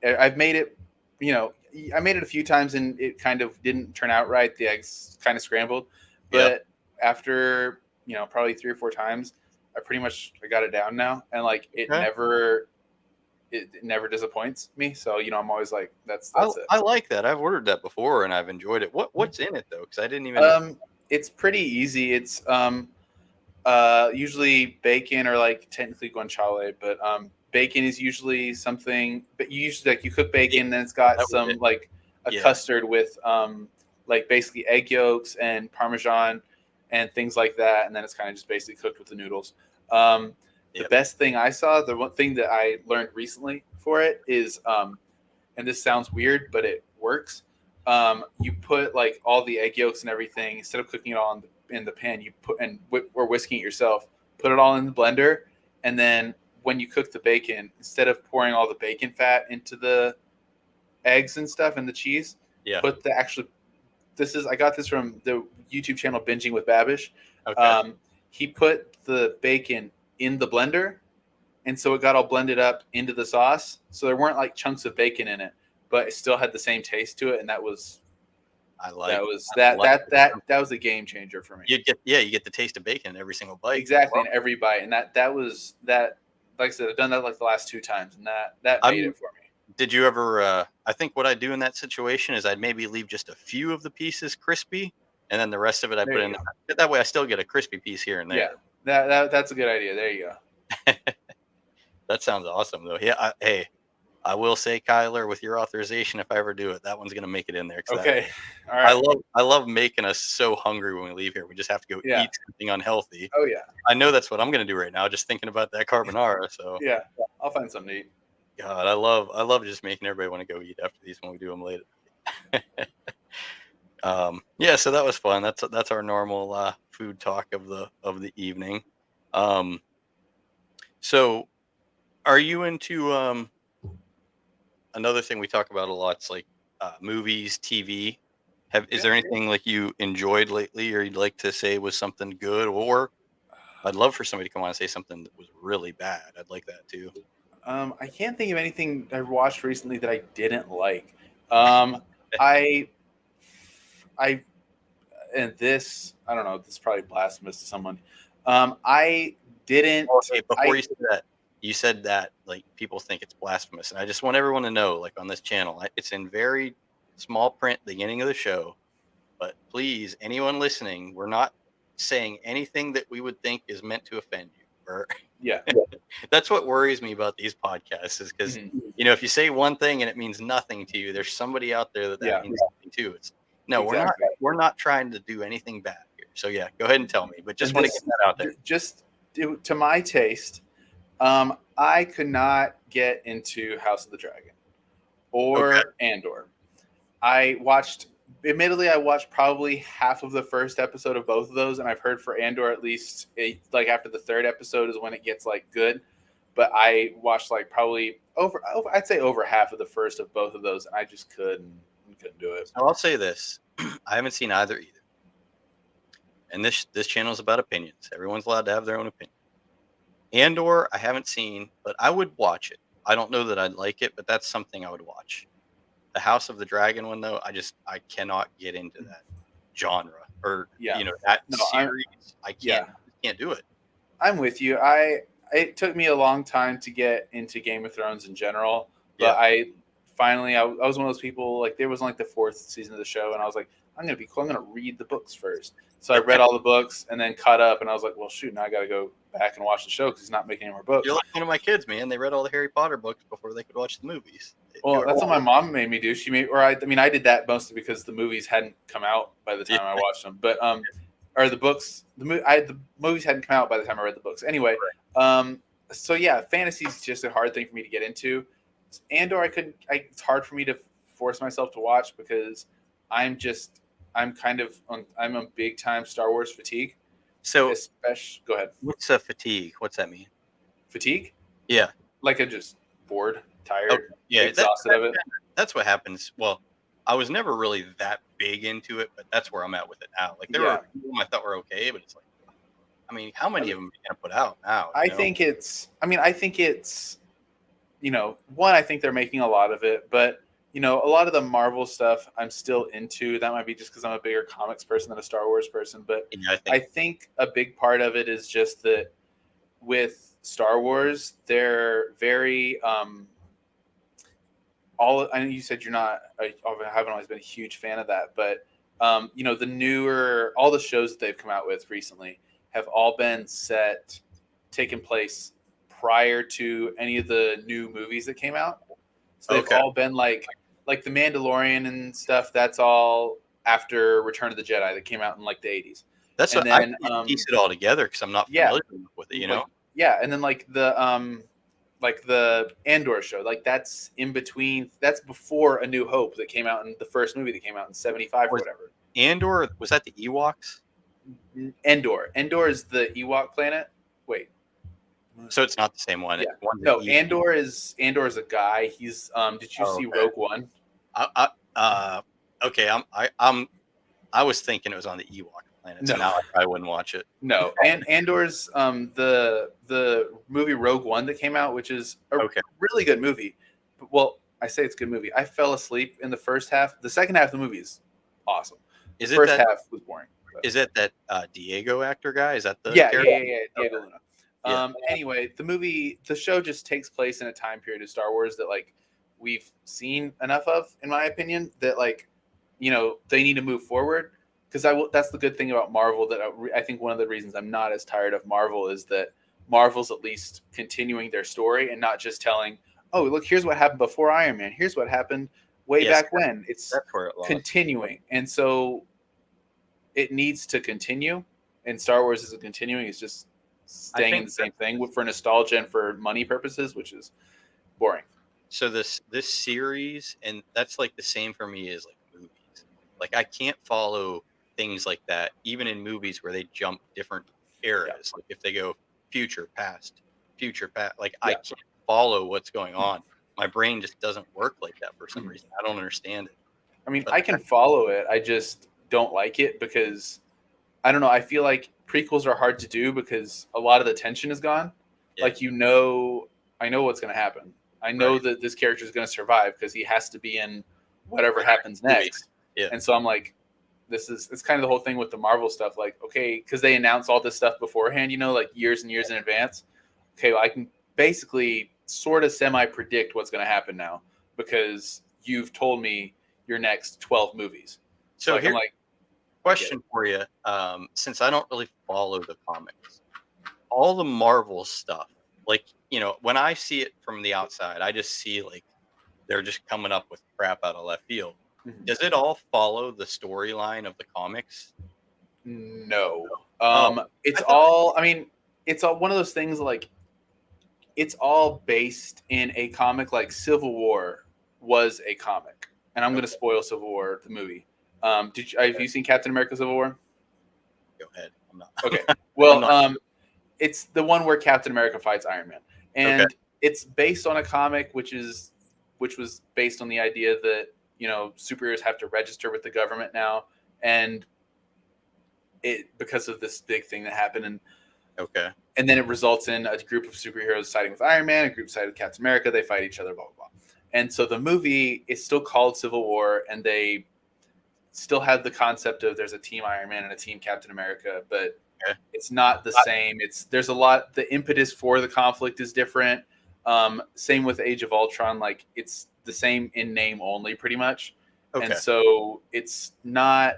I've made it, I made it a few times and it kind of didn't turn out right. The eggs kind of scrambled, Yep. but after probably 3 or 4 times, I got it down now, and like Okay. it never disappoints me. So I'm always like, that's I, it. I like that. I've ordered that before and I've enjoyed it. What's in it though? Because I didn't even. It's pretty easy. It's usually bacon or like technically guanciale, but bacon is usually something. But you usually like you cook Yeah, bacon, then it's got that was some it. like a Yeah. custard with like basically egg yolks and parmesan and things like that, and then it's kind of just basically cooked with the noodles. The Yep. best thing I saw, the one thing that I learned recently for it is, and this sounds weird, but it works. You put like all the egg yolks and everything instead of cooking it all in the pan. You put or whisking it yourself. Put it all in the blender, and then when you cook the bacon, instead of pouring all the bacon fat into the eggs and stuff and the cheese, Yeah. put the actual. I got this from the YouTube channel Binging with Babish. Okay. He put the bacon in the blender, and so it got all blended up into the sauce. So there weren't like chunks of bacon in it, but it still had the same taste to it, and that was I that like was I like that was a game changer for me. you get the taste of bacon in every single bite. Exactly, in every bite, and that was that. Like I said, I've done that like the last 2 times, and that made I'm it for me. Did you ever? I think what I'd do in that situation is I'd maybe leave just a few of the pieces crispy, and then the rest of it I There put you in. go. That way, I still get a crispy piece here and Yeah, there. that's a good idea. There you go. That sounds awesome, though. Yeah. Hey, I will say, Kyler, with your authorization, if I ever do it, that one's gonna make it in there because Okay, all right. I love making us so hungry when we leave here. We just have to go Yeah. eat something unhealthy. Oh yeah. I know that's what I'm gonna do right now, just thinking about that carbonara. So, Yeah. I'll find something to eat. God, I love just making everybody want to go eat after these when we do them late. Yeah, so that was fun. That's our normal food talk of the evening. Um, so are you into another thing we talk about a lot? It's like movies, TV. Is Yeah. there anything like you enjoyed lately, or you'd like to say was something good? Or I'd love for somebody to come on and say something that was really bad. I'd like that too. I can't think of anything I've watched recently that I didn't like. Um, I, I, and this, I don't know, this is probably blasphemous to someone. I Oh, didn't, hey, before you said that like people think it's blasphemous, and I just want everyone to know, like on this channel, it's in very small print, beginning of the show. But please, anyone listening, we're not saying anything that we would think is meant to offend you. Or yeah. that's what worries me about these podcasts is because Mhm. if you say one thing and it means nothing to you, there's somebody out there that Yeah, means something too. It's no, exactly. we're not trying to do anything bad here. So yeah, go ahead and tell me. But just And want to get this, that out there. just to my taste, I could not get into House of the Dragon Okay. or Andor. Admittedly, I watched probably half of the first episode of both of those, and I've heard for Andor at least like after the third episode is when it gets like good. But I watched like probably I'd say over half of the first of both of those, and I just couldn't do it. So I'll say this: I haven't seen either, and this channel is about opinions. Everyone's allowed to have their own opinion. Andor, I haven't seen, but I would watch it. I don't know that I'd like it, but that's something I would watch. The House of the Dragon one, though, I cannot get into that genre or Yeah, that no, series. I yeah, can't do it. I'm with you. It took me a long time to get into Game of Thrones in general, but Yeah, I was one of those people like there was like the fourth season of the show, and I was like, I'm gonna be cool. I'm gonna read the books first. So I read all the books and then caught up, and I was like, well, shoot, now I got to go back and watch the show because he's not making any more books. you're like one of my kids, man. They read all the Harry Potter books before they could watch the movies. They do Well, it that's what wrong. my mom made me do. I mean, I did that mostly because the movies hadn't come out by the Yeah, time I watched them. But or the books, the movies hadn't come out by the time I read the books. Anyway, so yeah, fantasy is just a hard thing for me to get into. Andor, it's hard for me to force myself to watch because I'm a big time Star Wars fatigue. So, especially, go ahead. what's a fatigue? What's that mean? Fatigue? Yeah. Like I'm just bored, Okay. tired, Yeah. exhausted of it. That's what happens. Well, I was never really that big into it, but that's where I'm at with it now. Like there were a few of them I thought were okay, but it's like, I mean, how many of them are you gonna put out now? I think it's, one, I think they're making a lot of it, but a lot of the Marvel stuff I'm still into. That might be just because I'm a bigger comics person than a Star Wars person, but Yeah, I think a big part of it is just that with Star Wars, they're very I know you said you're not, I haven't always been a huge fan of that, but the newer, all the shows that they've come out with recently have all been taking place prior to any of the new movies that came out. So they've all been like the Mandalorian and stuff. That's all after Return of the Jedi that came out in like the 80s. That's and what I then can't piece it all together because I'm not familiar with it. And then like the Andor show, like that's in between. That's before A New Hope that came out in the first movie that came out in 75 or whatever. Andor, was that the Ewoks? Endor is the Ewok planet. Wait. So it's not the same one. Yeah. No, Andor is a guy. He's did you see Rogue One? Okay, I was thinking it was on the Ewok planet. So now I wouldn't watch it. No, and Andor's the movie Rogue One that came out, which is a really good movie. Well, I say it's a good movie. I fell asleep in the first half. The second half of the movie is awesome. The first half was boring. Is it that Diego actor guy? Is that the character? Yeah, Diego Luna. Anyway, the show just takes place in a time period of Star Wars that like we've seen enough of, in my opinion, that like they need to move forward. Because that's the good thing about Marvel, that I think one of the reasons I'm not as tired of Marvel is that Marvel's at least continuing their story and not just telling, oh, look, here's what happened before Iron Man. Here's what happened way back when. It's continuing. And so it needs to continue. And Star Wars isn't continuing. It's just staying in the same thing for nostalgia and for money purposes, which is boring. So this series, and that's like the same for me as like movies. Like I can't follow things like that, even in movies where they jump different eras. Like if they go future, past, like I can't follow what's going on. My brain just doesn't work like that for some reason. I don't understand it. I mean, I can follow it. I just don't like it because I don't know. I feel like prequels are hard to do because a lot of the tension is gone. Yeah. Like, I know what's going to happen. I know that this character is going to survive because he has to be in whatever happens next. Yeah. And so I'm like, it's kind of the whole thing with the Marvel stuff. Like, okay, because they announce all this stuff beforehand, like years and years in advance. Okay, well, I can basically sort of semi-predict what's going to happen now because you've told me your next 12 movies. So here, question for you. Since I don't really follow the comics, all the Marvel stuff, like, when I see it from the outside, I just see like they're just coming up with crap out of left field. Mm-hmm. Does it all follow the storyline of the comics? No. It's all one of those things like it's all based in a comic. Like Civil War was a comic. And I'm going to spoil Civil War, the movie. Have you seen Captain America Civil War? Go ahead. I'm not. Okay. Well, it's the one where Captain America fights Iron Man. And it's based on a comic which was based on the idea that, superheroes have to register with the government now. And because of this big thing that happened. And then it results in a group of superheroes siding with Iron Man, a group siding with Captain America. They fight each other, blah, blah, blah. And so the movie is still called Civil War, and they still have the concept of there's a team Iron Man and a team Captain America, but it's not the same. There's a lot. The impetus for the conflict is different. Same with Age of Ultron. Like it's the same in name only, pretty much. And so it's not.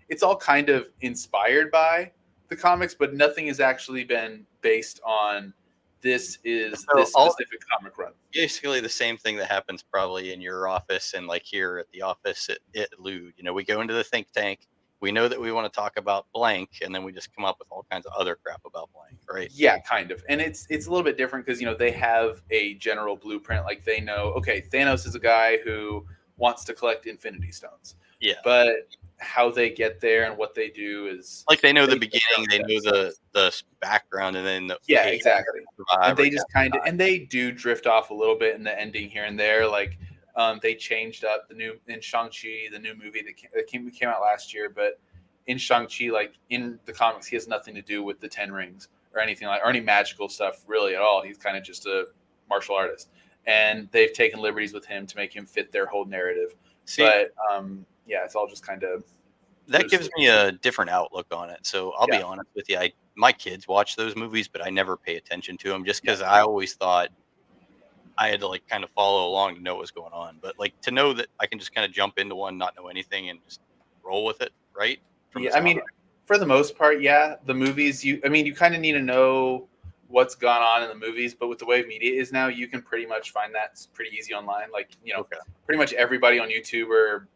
It's all kind of inspired by the comics, but nothing has actually been based on. This is this specific comic run. Basically the same thing that happens probably in your office and like here at the office at LUDE. We go into the think tank. We know that we want to talk about blank, and then we just come up with all kinds of other crap about blank, right? Yeah, kind of. And it's a little bit different because, they have a general blueprint. Like they know, okay, Thanos is a guy who wants to collect Infinity Stones. Yeah. But how they get there and what they do is like they know the beginning, they know the background, and then yeah, exactly. And they just kind of, die. and they do drift off a little bit in the ending here and there. Like they changed up the new in Shang-Chi, the new movie that came out last year, but in Shang-Chi, like in the comics, he has nothing to do with the 10 rings or anything or any magical stuff really at all. He's kind of just a martial artist, and they've taken liberties with him to make him fit their whole narrative. See, but yeah, it's all just kind of that gives me a different outlook on it. So I'll be Yeah. honest with you. My kids watch those movies, but I never pay attention to them just because I always thought I had to like kind of follow along to know what was going on. But like to know that I can just kind of jump into one, not know anything, and just roll with it, right? From the I mean, for the most part, yeah. The movies, you kind of need to know what's gone on in the movies, but with the way media is now, you can pretty much find that pretty easy online. Like, pretty much everybody on YouTube or,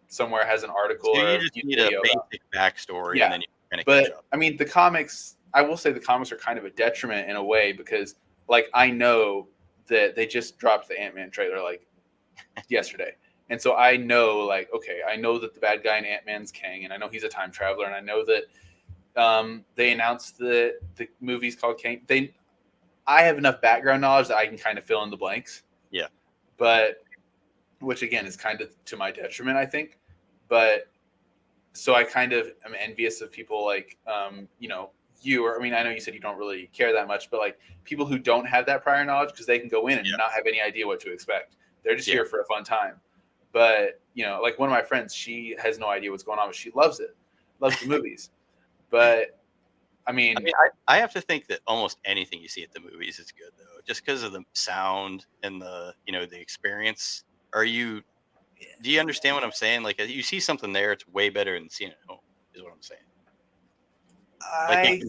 somewhere has an article So or you a just YouTube need a video about. basic backstory, Yeah. and then you kind of catch But up. I mean, the comics, I will say the comics are kind of a detriment in a way because, like, I know that they just dropped the Ant-Man trailer like yesterday. And so I know, like, okay, I know that the bad guy in Ant-Man's Kang, and I know he's a time traveler, and I know that they announced that the movie's called Kang. I have enough background knowledge that I can kind of fill in the blanks. Yeah. But, which again is kind of to my detriment, I think. But so I kind of am envious of people like, you, or I mean, I know you said you don't really care that much, but like people who don't have that prior knowledge because they can go in and not have any idea what to expect. They're just here for a fun time. But, like one of my friends, she has no idea what's going on, but she loves it, loves the movies. But I mean, I have to think that almost anything you see at the movies is good though, just because of the sound and the the experience. Do you understand what I'm saying? Like you see something there, it's way better than seeing it at home. Is what I'm saying. I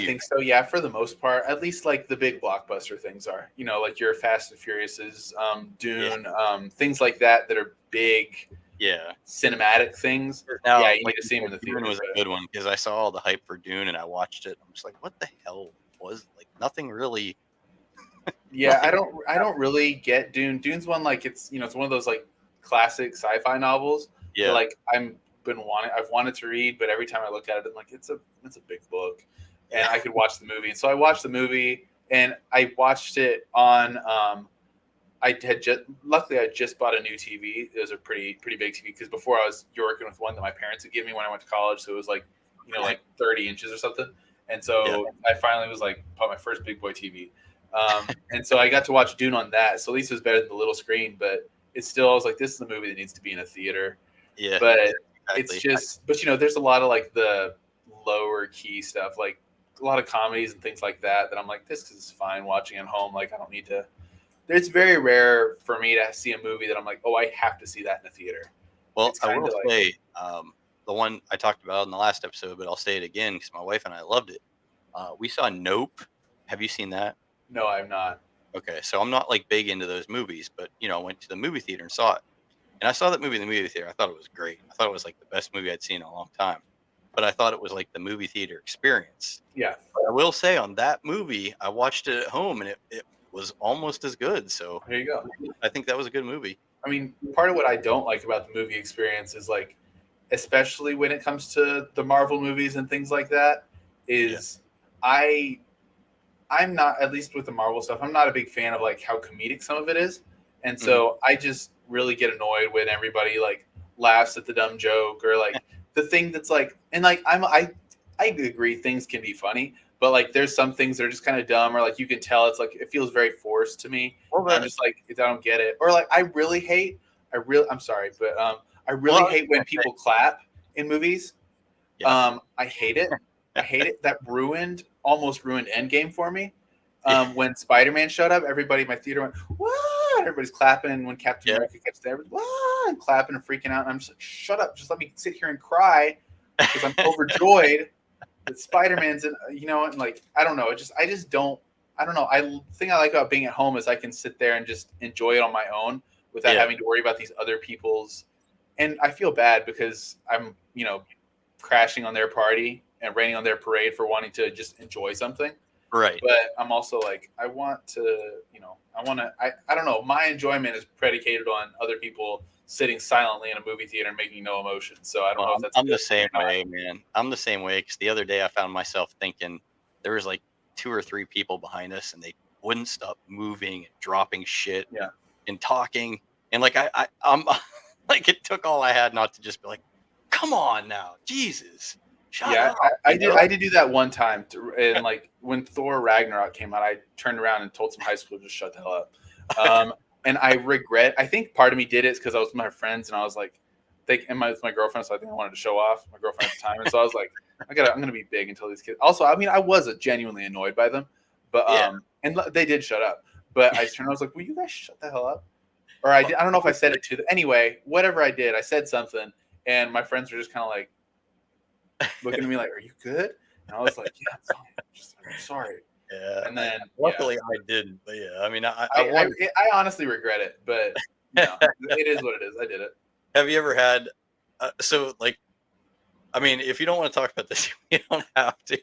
think so. Yeah, for the most part, at least like the big blockbuster things are. Like your Fast and Furiouses, Dune, things like that are big. Yeah, cinematic things. Now, yeah, you need to see them in the theater. Dune was a good one because I saw all the hype for Dune and I watched it. I'm just like, what the hell was like nothing really. Yeah, I don't really get Dune. Dune's one like it's it's one of those like classic sci-fi novels. Yeah, that, like I've wanted to read, but every time I look at it, I'm like it's a big book, and I could watch the movie. And so I watched the movie, and I watched it on. Luckily I just bought a new TV. It was a pretty big TV because before I was working with one that my parents had given me when I went to college, so it was like like 30 inches or something. And so I finally was like bought my first big boy TV. And so I got to watch Dune on that. So at least it was better than the little screen, but it's still, I was like, this is a movie that needs to be in a theater. Yeah. But exactly. it's just, but there's a lot of like the lower key stuff, like a lot of comedies and things like that I'm like, this is fine watching at home. Like I don't need to. It's very rare for me to see a movie that I'm like, oh, I have to see that in a theater. Well, I will say the one I talked about in the last episode, but I'll say it again because my wife and I loved it. We saw Nope. Have you seen that? No, I'm not. Okay, so I'm not like big into those movies, but I went to the movie theater and saw it. And I saw that movie in the movie theater. I thought it was great. I thought it was like the best movie I'd seen in a long time. But I thought it was like the movie theater experience. Yeah. But I will say on that movie, I watched it at home and it was almost as good. So there you go. I think that was a good movie. I mean, part of what I don't like about the movie experience is like, especially when it comes to the Marvel movies and things like that, is I'm not, at least with the Marvel stuff, I'm not a big fan of like how comedic some of it is. And so I just really get annoyed when everybody like laughs at the dumb joke or like the thing that's like, and like I agree things can be funny, but like there's some things that are just kind of dumb or like you can tell it's like it feels very forced to me. Well, I'm just like I don't get it. Or like I'm sorry, but I really hate when people clap in movies. Yeah. I hate it. I hate it. That almost ruined Endgame for me. When Spider-Man showed up, everybody in my theater went, "What?" Everybody's clapping when Captain America gets there. "What?" And clapping and freaking out. And I'm just like, "Shut up! Just let me sit here and cry because I'm overjoyed that Spider-Man's in." And like I don't know. I just don't. I don't know. The thing I like about being at home is I can sit there and just enjoy it on my own without having to worry about these other people's. And I feel bad because I'm crashing on their party and raining on their parade for wanting to just enjoy something. Right. But I'm also like, I want to, I don't know. My enjoyment is predicated on other people sitting silently in a movie theater and making no emotion. So I don't know if that's I'm the good same or not. way, man. I'm the same way because the other day I found myself thinking there was like 2 or 3 people behind us, and they wouldn't stop moving and dropping shit Yeah. and talking, and like I'm like it took all I had not to just be like, "Come on now, Jesus, shut Yeah, up." I did do that one time, and like when Thor Ragnarok came out, I turned around and told some high school to just shut the hell up. And I regret. I think part of me did it because I was with my friends, and I was like, with my girlfriend, so I think I wanted to show off my girlfriend at the time, and so I was like, I'm gonna be big until these kids. Also, I mean, I was genuinely annoyed by them, but Yeah. and they did shut up. But I turned, I was like, will you guys shut the hell up? Or I don't know if I said it to them. Anyway, whatever I did, I said something, and my friends were just kind of like looking at me like, "Are you good?" And I was like, "Yeah, I'm fine. I'm sorry." Yeah. And then Luckily I didn't, but yeah, I mean, I I wanted. honestly regret it, but it is what it is. I did it. Have you ever had so like, I mean, if you don't want to talk about this, you don't have to.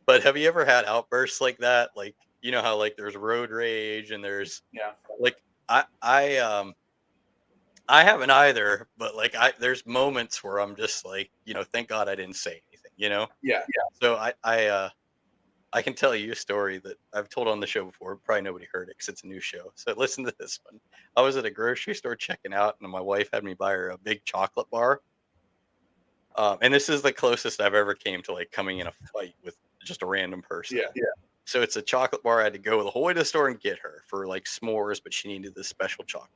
But have you ever had outbursts like that? Like, you know how like there's road rage and there's Yeah, like I haven't either, but like there's moments where I'm just like, thank God I didn't say anything, yeah. So I can tell you a story that I've told on the show before. Probably nobody heard it because it's a new show. So listen to this one. I was at a grocery store checking out, and my wife had me buy her a big chocolate bar. And this is the closest I've ever came to like coming in a fight with just a random person. Yeah. So it's a chocolate bar. I had to go the whole way to the store and get her for like s'mores, but she needed this special chocolate.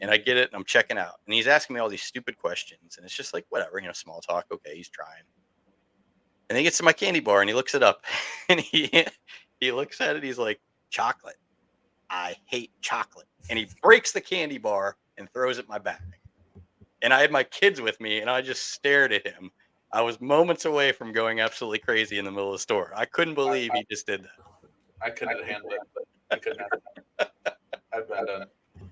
And I get it, and I'm checking out, and he's asking me all these stupid questions, and it's just like whatever, small talk. Okay, he's trying. And then he gets to my candy bar, and he looks it up, and he looks at it. He's like, chocolate. I hate chocolate. And he breaks the candy bar and throws it in my bag. And I had my kids with me, and I just stared at him. I was moments away from going absolutely crazy in the middle of the store. I couldn't believe he just did that. I couldn't have handled it. I couldn't have. I've been done.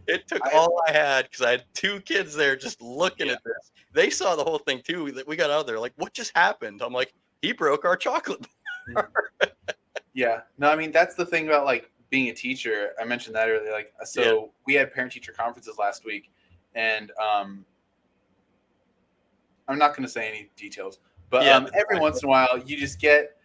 It took all I had because I had 2 kids there just looking at this. They saw the whole thing too. That we got out there like, what just happened? I'm like, he broke our chocolate bar. Yeah. No, I mean that's the thing about like being a teacher. I mentioned that earlier. Like, so we had parent teacher conferences last week, and I'm not going to say any details, but every once in a while you just get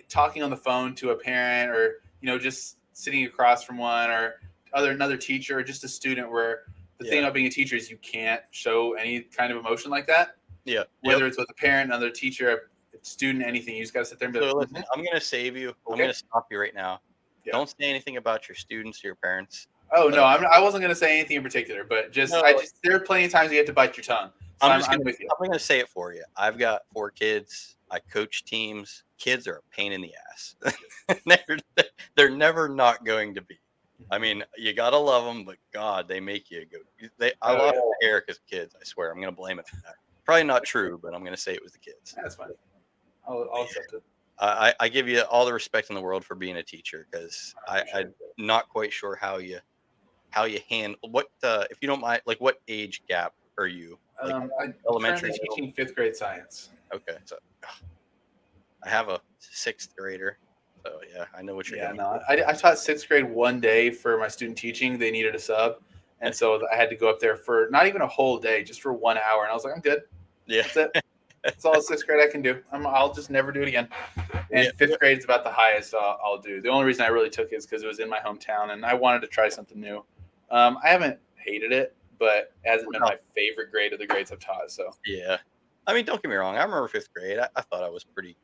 talking on the phone to a parent, or just sitting across from one, or another teacher, or just a student, where the thing about being a teacher is you can't show any kind of emotion like that. Yeah. Whether it's with a parent, another teacher, a student, anything, you just got to sit there and be So like, listen, I'm going to save you. Okay. I'm going to stop you right now. Yeah. Don't say anything about your students or your parents. Oh no, I wasn't going to say anything in particular, but there are plenty of times you have to bite your tongue. So I'm with you. I'm going to say it for you. I've got 4 kids. I coach teams. Kids are a pain in the ass. they're never not going to be. I mean, you gotta love them, but God, they make you go. I lost my hair because of kids. I swear, I'm gonna blame it on that. Probably not true, but I'm gonna say it was the kids. That's fine. I'll accept it. I give you all the respect in the world for being a teacher, because I'm not quite sure how you handle what if you don't mind. Like, what age gap are you? Like, I'm elementary currently teaching 5th grade science. Okay, so I have a 6th grader. So yeah, I know what you're doing. No, I taught 6th grade one day for my student teaching. They needed a sub, and so I had to go up there for not even a whole day, just for 1 hour. And I was like, I'm good. Yeah, that's it. That's all 6th grade I can do. I'll just never do it again. And 5th grade is about the highest I'll do. The only reason I really took it is because it was in my hometown, and I wanted to try something new. I haven't hated it, but it hasn't been my favorite grade of the grades I've taught. So yeah, I mean, don't get me wrong. I remember 5th grade. I thought I was pretty.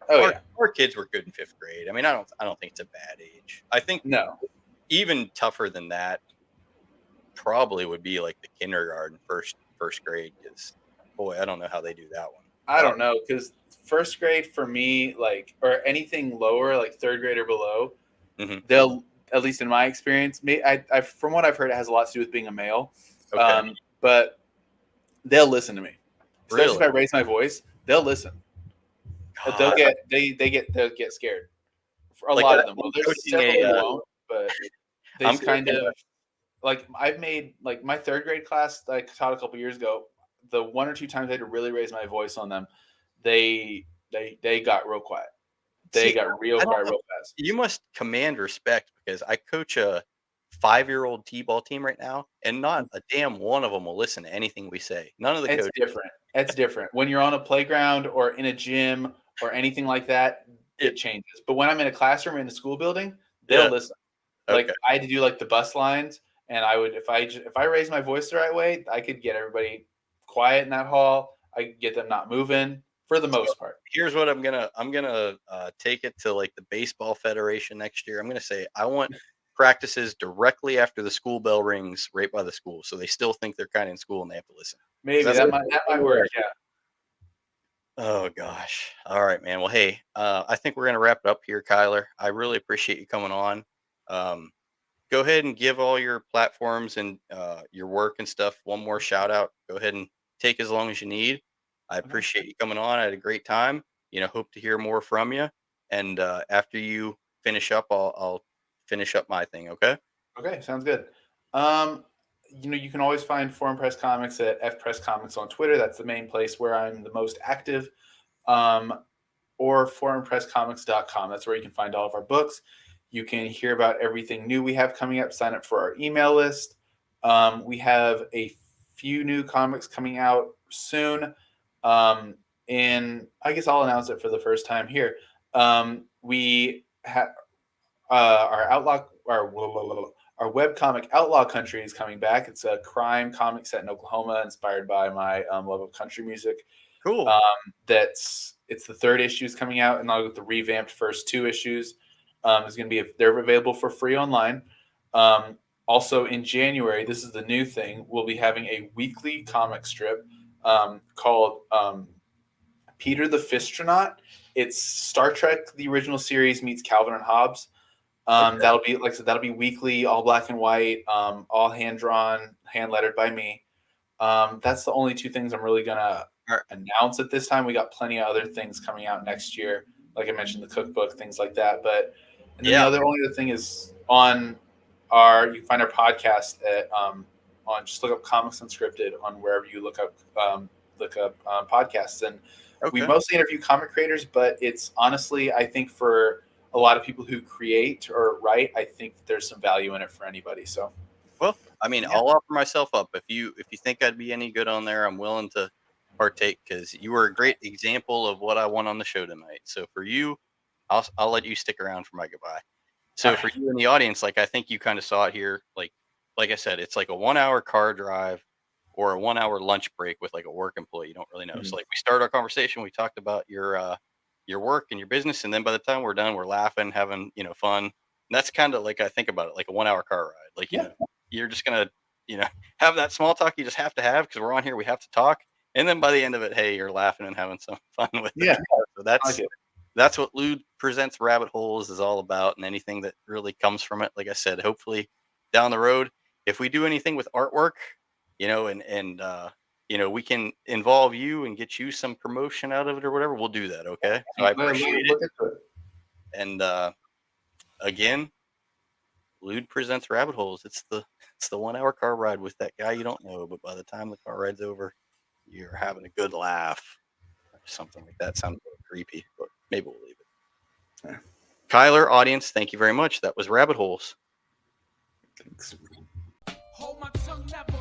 Our kids were good in 5th grade. I mean, I don't think it's a bad age. I think even tougher than that probably would be like the kindergarten, first grade. Because boy, I don't know how they do that one. I don't know, because 1st grade for me, like, or anything lower, like 3rd grade or below, they'll, at least in my experience, from what I've heard, it has a lot to do with being a male. Okay. But they'll listen to me. Especially if I raise my voice, they'll listen. But they'll get scared. For a lot of them. Well, there's several who won't, but they just kind of like, I've made, like, my 3rd grade class that I taught a couple years ago, the 1 or 2 times I had to really raise my voice on them, they got real quiet. they got real quiet real fast. You must command respect because I coach a 5-year-old T-ball team right now, and not a damn one of them will listen to anything we say. None of the coaches. It's different. When you're on a playground or in a gym or anything like that, it changes. But when I'm in a classroom or in a school building, they'll listen. Like I had to do like the bus lines, and I would if I raised my voice the right way, I could get everybody quiet in that hall. I could get them not moving for the most part. Here's what I'm gonna take it to like the baseball federation next year. I'm gonna say I want practices directly after the school bell rings, right by the school, so they still think they're kind of in school and they have to listen. Maybe that might work. Yeah. Oh gosh. All right, man. Well, hey, I think we're gonna wrap it up here, Kyler. I really appreciate you coming on. Go ahead and give all your platforms and your work and stuff one more shout out. Go ahead and take as long as you need. I appreciate you coming on. I had a great time. Hope to hear more from you. And after you finish up, I'll finish up my thing. Okay. Okay. Sounds good. You can always find Foreign Press Comics at FPress Comics on Twitter. That's the main place where I'm the most active. Or foreignpresscomics.com. That's where you can find all of our books. You can hear about everything new we have coming up. Sign up for our email list. We have a few new comics coming out soon. And I guess I'll announce it for the first time here. We have our webcomic Outlaw Country is coming back. It's a crime comic set in Oklahoma, inspired by my love of country music. Cool. It's the third issue is coming out, and I'll get the revamped first 2 issues. They're available for free online. Also in January, this is the new thing. We'll be having a weekly comic strip called Peter the Fistronaut. It's Star Trek, the original series, meets Calvin and Hobbes. That'll be, like I said, that'll be weekly, all black and white, all hand drawn, hand lettered by me. That's the only 2 things I'm really gonna announce at this time. We got plenty of other things coming out next year, like I mentioned, the cookbook, things like that. But the only other thing is you can find our podcast at on just look up Comics Unscripted on wherever you look up podcasts, and we mostly interview comic creators. But it's honestly, I think for a lot of people who create or write, I think there's some value in it for anybody. So, well, I mean, I'll offer myself up if you think I'd be any good on there. I'm willing to partake because you were a great example of what I want on the show tonight. So for you, I'll let you stick around for my goodbye. So for you in the audience, like I think you kind of saw it here, like I said, it's like a 1-hour car drive or a 1-hour lunch break with like a work employee. You don't really know. Mm-hmm. So like we started our conversation, we talked about your work and your business, and then by the time we're done, we're laughing, having fun. And that's kind of like I think about it, like a 1-hour car ride. Like you're just gonna have that small talk you just have to have because we're on here, we have to talk. And then by the end of it, hey, you're laughing and having some fun with it. Yeah. So that's what LUDE Presents Rabbit Holes is all about, and anything that really comes from it. Like I said, hopefully down the road, if we do anything with artwork, and we can involve you and get you some promotion out of it or whatever, we'll do that. Okay. So I appreciate it. And again, LUDE Presents Rabbit Holes. It's the 1-hour car ride with that guy you don't know, but by the time the car ride's over, you're having a good laugh or something like that. Sounds a little creepy, but maybe we'll leave it. Yeah. Kylar, audience, thank you very much. That was Rabbit Holes. Thanks. Hold my tongue, never